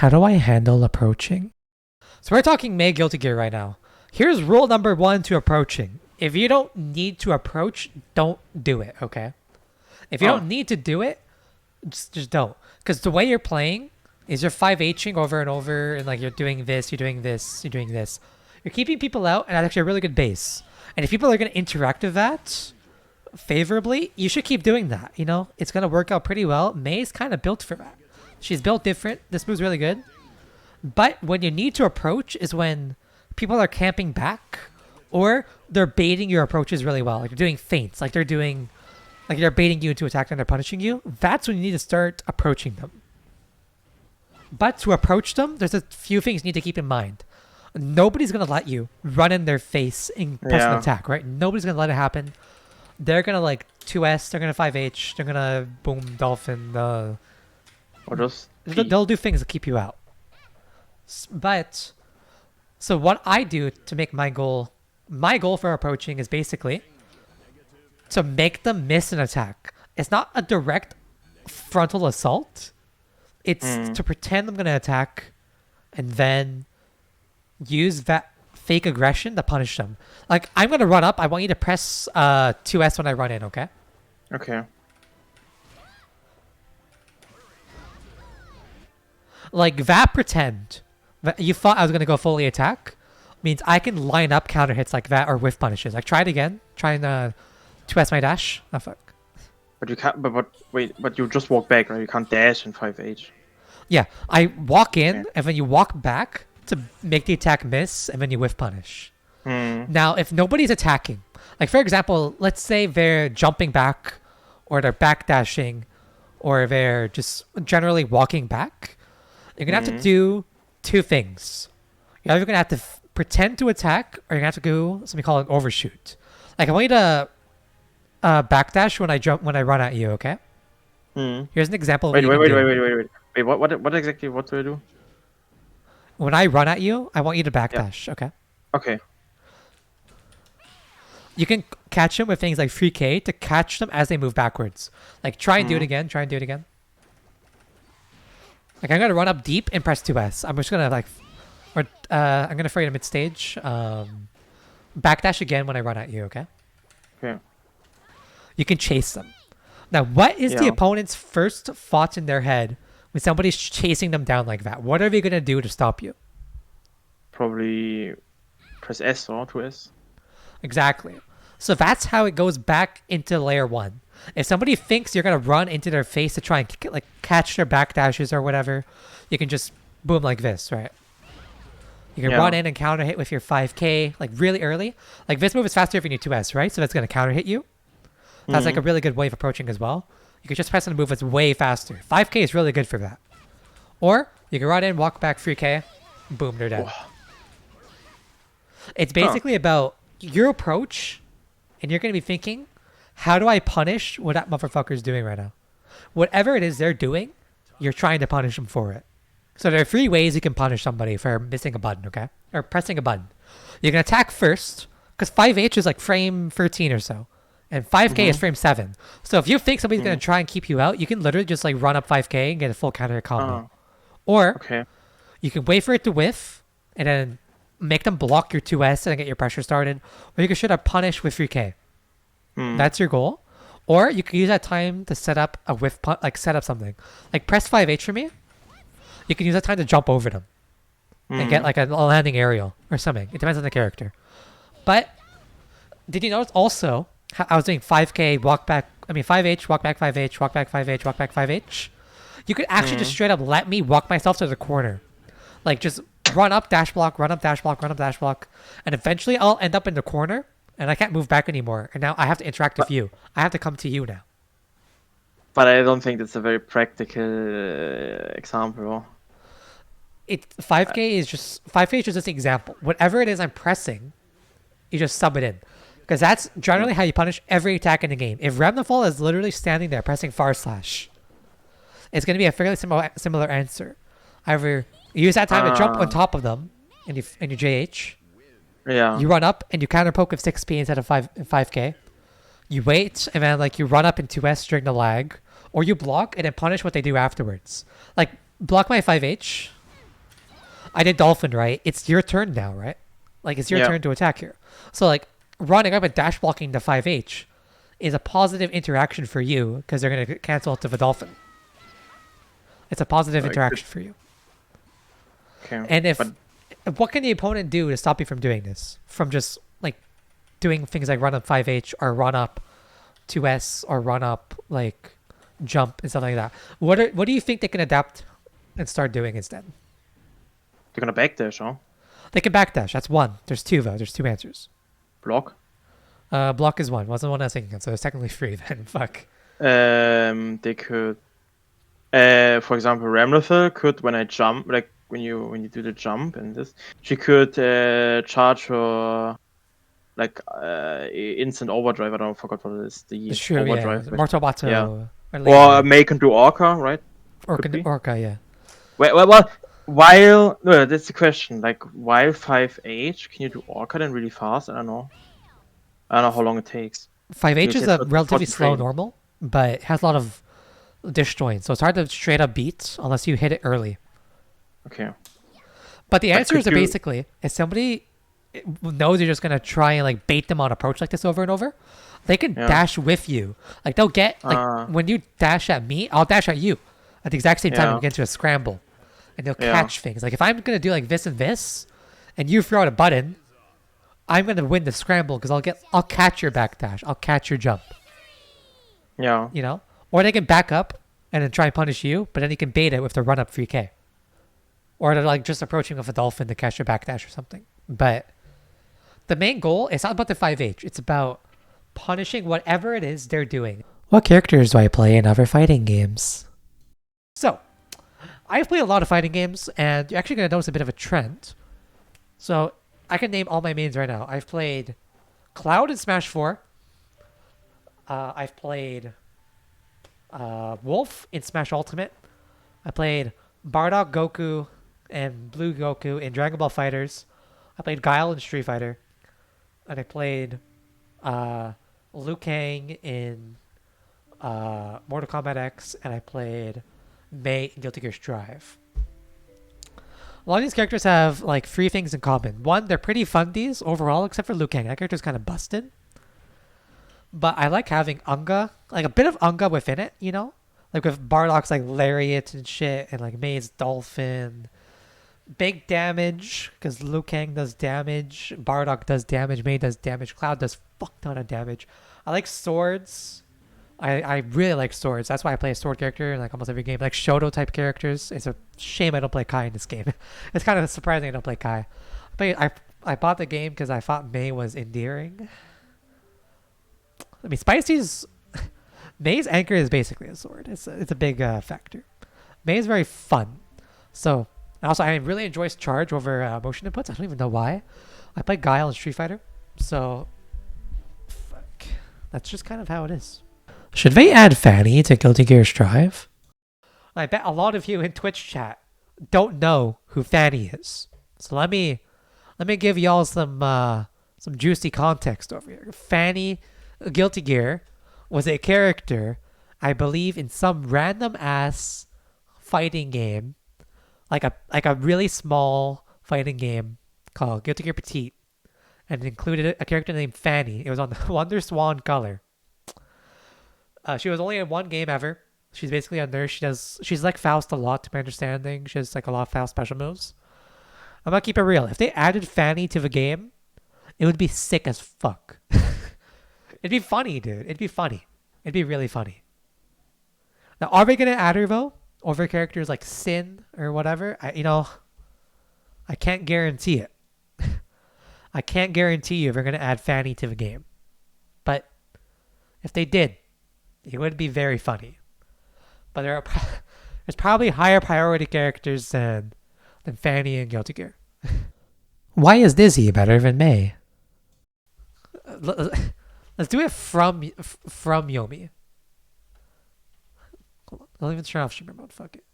How do I handle approaching? So we're talking May Guilty Gear right now. Here's rule number one to approaching. If you don't need to approach, don't do it, okay? If you don't need to do it, just don't. Because the way you're playing is you're 5Hing over and over, and like you're doing this, you're doing this, you're doing this. You're keeping people out, and that's actually a really good base. And if people are going to interact with that favorably, you should keep doing that, you know? It's going to work out pretty well. May's kind of built for that. She's built different. This move's really good. But when you need to approach is when people are camping back or they're baiting your approaches really well. Like they're doing feints, like they're baiting you into attack and they're punishing you. That's when you need to start approaching them. But to approach them, there's a few things you need to keep in mind. Nobody's going to let you run in their face and press an attack, right? Nobody's going to let it happen. They're going to like 2S, they're going to 5H, they're going to boom, dolphin, Or just they'll do things to keep you out. But, so what I do to make my goal for approaching is basically to make them miss an attack. It's not a direct frontal assault. It's to pretend I'm going to attack and then use that fake aggression to punish them. Like, I'm going to run up. I want you to press 2S when I run in, okay? Okay. Like, that pretend that you thought I was going to go fully attack means I can line up counter hits like that or whiff punishes. Like, try it again. Try and 2S my dash. Oh, fuck. But you can't. But you just walk back, right? You can't dash in 5H. Yeah, I walk in and then you walk back to make the attack miss and then you whiff punish. Now, if nobody's attacking, like for example, let's say they're jumping back or they're backdashing or they're just generally walking back, you're going to have to do two things. You're either going to have to pretend to attack or you're going to have to do something called an overshoot. Like I want you to backdash when I run at you, okay? Here's an example. Wait. Wait, what exactly? What do I do? When I run at you, I want you to backdash, okay? Okay. You can catch them with things like 3K to catch them as they move backwards. Like, try and do it again. Try and do it again. Like, I'm going to run up deep and press 2S. I'm just going to, like... Or, I'm going to throw you to mid-stage. Backdash again when I run at you, okay? Okay. You can chase them. Now, what is the opponent's first thought in their head when somebody's chasing them down like that? What are they going to do to stop you? Probably press S or 2S. Exactly. So that's how it goes back into layer 1. If somebody thinks you're going to run into their face to try and like catch their backdashes or whatever, you can just boom like this, right? You can run in and counter hit with your 5K like really early. Like this move is faster if you need 2S, right? So that's going to counter hit you. That's like a really good way of approaching as well. You can just press on a move that's way faster. 5K is really good for that. Or you can run in, walk back 3K, boom, they're dead. Whoa. It's basically about your approach, and you're going to be thinking, how do I punish what that motherfucker's doing right now? Whatever it is they're doing, you're trying to punish them for it. So there are 3 ways you can punish somebody for missing a button, okay? Or pressing a button. You can attack first, because 5H is like frame 13 or so. And 5K is frame 7. So if you think somebody's going to try and keep you out, you can literally just like run up 5K and get a full counter combo. Or you can wait for it to whiff and then make them block your 2S and get your pressure started. Or you can straight up punish with 3K. That's your goal. Or you can use that time to set up a whiff, like set up something. Like press 5H for me. You can use that time to jump over them and get like a landing aerial or something. It depends on the character. But did you notice also how I was doing 5K, walk back, 5H, walk back 5H, walk back 5H, walk back 5H? You could actually just straight up let me walk myself to the corner. Like just run up, dash block, run up, dash block, run up, dash block. And eventually I'll end up in the corner and I can't move back anymore. And now I have to interact with you. I have to come to you now. But I don't think that's a very practical example. 5K is just an example. Whatever it is I'm pressing, you just sub it in. Because that's generally how you punish every attack in the game. If Remnafall is literally standing there pressing /, it's going to be a fairly similar answer. Either you use that time to jump on top of them in your JH. Yeah. You run up and you counter poke with 6P instead of 5K. You wait and then like you run up in 2S during the lag. Or you block and then punish what they do afterwards. Like block my 5H I did Dolphin, right? It's your turn now, right? Like, it's your Yeah. turn to attack here. So, like, running up and dash blocking the 5H is a positive interaction for you because they're going to cancel to the Dolphin. It's a positive Like, interaction for you. okay. And But what can the opponent do to stop you from doing this? From just, like, doing things like run up 5H or run up 2S or run up, like, jump and stuff like that. What do you think they can adapt and start doing instead? they're gonna backdash, huh? They can backdash. That's one. There's two, though. There's two answers. Block. Block is one. Wasn't one I was thinking of, so it's technically three then. Fuck. They could, for example, Ramlethal could when I jump, like when you do the jump and this, she could charge her like instant overdrive. I don't forgot what it is. The It's true, yeah. overdrive. Mortal Yeah. Bato. Or Or later. make and do Orca, right? Could be. Orca, yeah. Well, while no, that's the question. Like while 5H, can you do Orca then really fast? I don't know how long it takes. 5H You is get a relatively 40 slow frames. normal, but it has a lot of disjoint, so it's hard to straight up beat unless you hit it early. Okay. But the But answers could are you? basically if somebody knows you're just gonna try and like bait them on approach like this over and over, they can Yeah. dash with you. Like they'll get like Uh, when you dash at me, I'll dash at you at the exact same time and Yeah. get into a scramble, and they'll Yeah. catch things. Like if I'm gonna do like this and this, and you throw out a button, I'm gonna win the scramble because I'll catch your backdash, I'll catch your jump, Yeah. you know. Or they can back up and then try and punish you, but then you can bait it with the run up 3K. Or they're like just approaching with a dolphin to catch your backdash or something. But the main goal is not about the 5H. It's about punishing whatever it is they're doing. What characters do I play in other fighting games? So, I've played a lot of fighting games, and you're actually going to notice a bit of a trend. So, I can name all my mains right now. I've played Cloud in Smash 4. I've played Wolf in Smash Ultimate. I played Bardock Goku and Blue Goku in Dragon Ball Fighters. I played Guile in Street Fighter. And I played Liu Kang in Mortal Kombat X. And I played Mei in Guilty Gear Strive. A lot of these characters have like three things in common. One, they're pretty fundies overall, except for Liu Kang. That character's kind of busted. But I like having Unga, like a bit of Unga within it, you know? Like with Bardock's like Lariat and shit, and like Mei's Dolphin. Big damage, because Liu Kang does damage, Bardock does damage, Mei does damage, Cloud does fuck ton of damage. I like swords. I really like swords. That's why I play a sword character in like almost every game. Like Shoto type characters. It's a shame I don't play Kai in this game. It's kind of surprising I don't play Kai. But I bought the game because I thought Mei was endearing. I mean, Spicy's Mei's anchor is basically a sword. It's a big factor. Mei is very fun. So, and also I really enjoy charge over motion inputs. I don't even know why. I play Guile in Street Fighter. So, fuck. That's just kind of how it is. Should they add Fanny to Guilty Gear Strive? I bet a lot of you in Twitch chat don't know who Fanny is. So let me give y'all some juicy context over here. Fanny Guilty Gear was a character, I believe, in some random ass fighting game, like a really small fighting game called Guilty Gear Petite, and it included a character named Fanny. It was on the Wonder Swan color. She was only in one game ever. She's basically a nurse. She's like Faust a lot, to my understanding. She has like a lot of Faust special moves. I'm gonna keep it real. If they added Fanny to the game, it would be sick as fuck. It'd be funny, dude. It'd be funny. It'd be really funny. Now, are they gonna add her though? Over characters like Sin or whatever? I can't guarantee it. I can't guarantee you if they're gonna add Fanny to the game. But if they did, it would be very funny. But there's probably higher priority characters than Fanny and Guilty Gear. Why is Dizzy better than Mei? Let's do it from Yomi. Hold on. I'll even turn off streamer mode. Fuck it.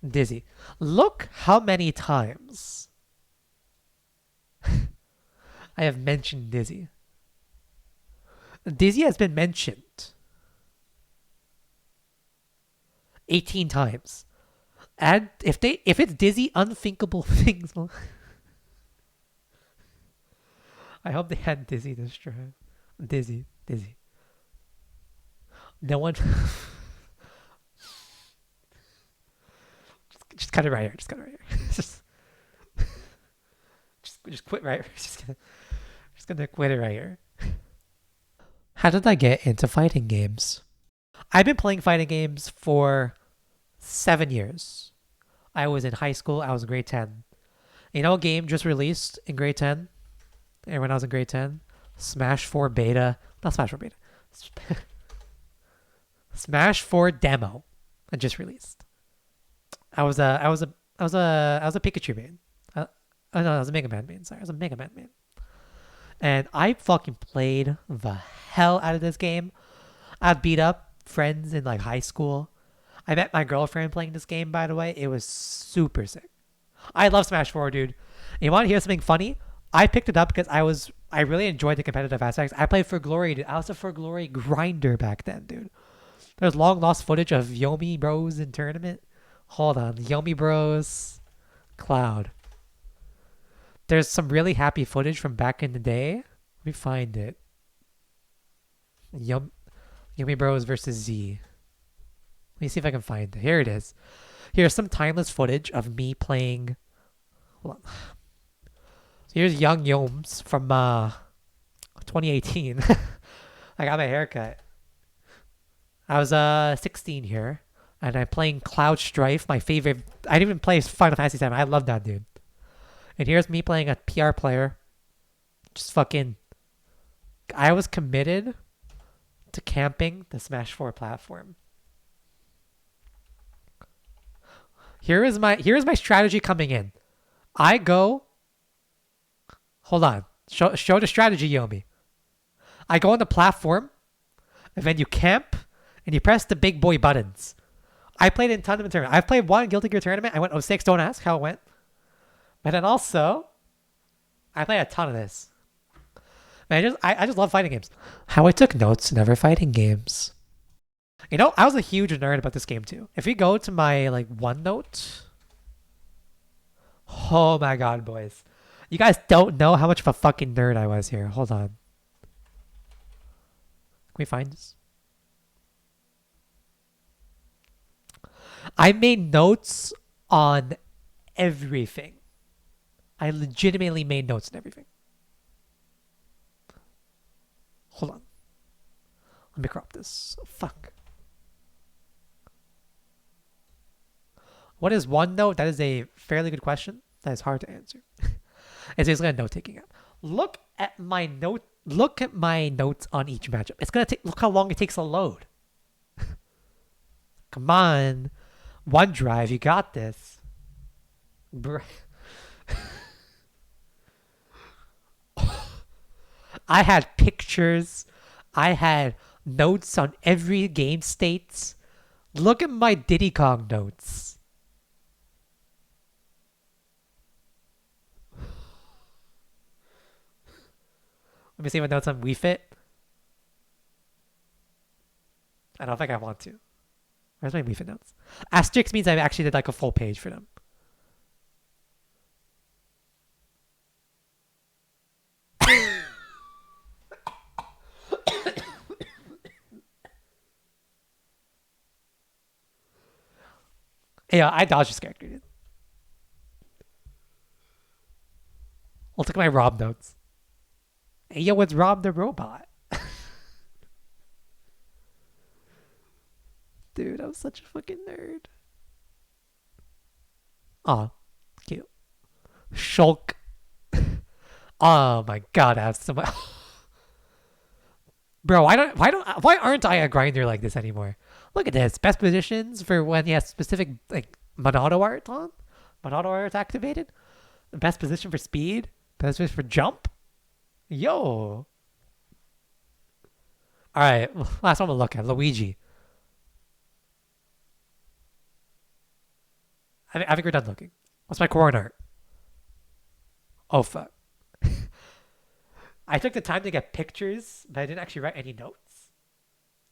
Dizzy. Look how many times I have mentioned Dizzy. Dizzy has been mentioned 18 times. And if it's Dizzy, unthinkable things. I hope they had Dizzy this try. Dizzy. No one. just cut it right here. Just cut it right here. just quit right. Just gonna quit it right here. How did I get into fighting games? I've been playing fighting games for 7 years. I was in high school. I was in grade 10. You know, a game just released in grade 10. And when I was in grade 10, Smash 4 beta. Not Smash 4 beta. Smash 4 demo. I just released. I was a Pikachu main. Oh no, I was a Mega Man main. Sorry, I was a Mega Man main. And I fucking played the hell out of this game. I'd beat up friends in like high school. I met my girlfriend playing this game, by the way. It was super sick. I love Smash 4, dude. You want to hear something funny? I picked it up because I really enjoyed the competitive aspects. I played For Glory, dude. I was a For Glory grinder back then, dude. There's long lost footage of Yomi Bros in tournament. Hold on. Yomi Bros. Cloud. There's some really happy footage from back in the day. Let me find it. Yomi Bros versus Z. Let me see if I can find it. Here it is. Here's some timeless footage of me playing. Hold on. So here's young Yoms from 2018. I got my haircut. I was 16 here, and I'm playing Cloud Strife, my favorite. I didn't even play Final Fantasy 7. I love that dude. And here's me playing a PR player. Just fucking. I was committed to camping the Smash 4 platform. Here's my strategy coming in. I go. Hold on. Show the strategy, Yomi. I go on the platform, and then you camp, and you press the big boy buttons. I played in a ton of tournaments. I've played one Guilty Gear tournament. I went 06. Don't ask how it went. But then also, I played a ton of this. Man, I just love fighting games. How I took notes in other fighting games. You know, I was a huge nerd about this game too. If you go to my like OneNote, oh my god, boys, you guys don't know how much of a fucking nerd I was here. Hold on, can we find this? I made notes on everything. I legitimately made notes on everything. Hold on. Let me crop this. Oh, fuck. What is OneNote? That is a fairly good question. That is hard to answer. It's basically a note-taking app. Look at my note. Look at my notes on each matchup. It's gonna take. Look how long it takes to load. Come on, OneDrive, you got this. I had pictures. I had notes on every game states. Look at my Diddy Kong notes. Let me see my notes on Wii Fit. I don't think I want to. Where's my Wii Fit notes? Asterisk means I actually did like a full page for them. Yeah, I dodged this character, dude. I'll take my Rob notes. Hey, yo, it's Rob the robot. Dude, I'm such a fucking nerd. Aw, cute. Shulk. Oh my god, I have so much. Bro, why aren't I a grinder like this anymore? Look at this. Best positions for when he has specific like Monado art on. Monado art activated. The best position for speed. Best position for jump. Yo. Alright, last one we'll look at. Luigi. I think we're done looking. What's my corn art? Oh fuck. I took the time to get pictures, but I didn't actually write any notes.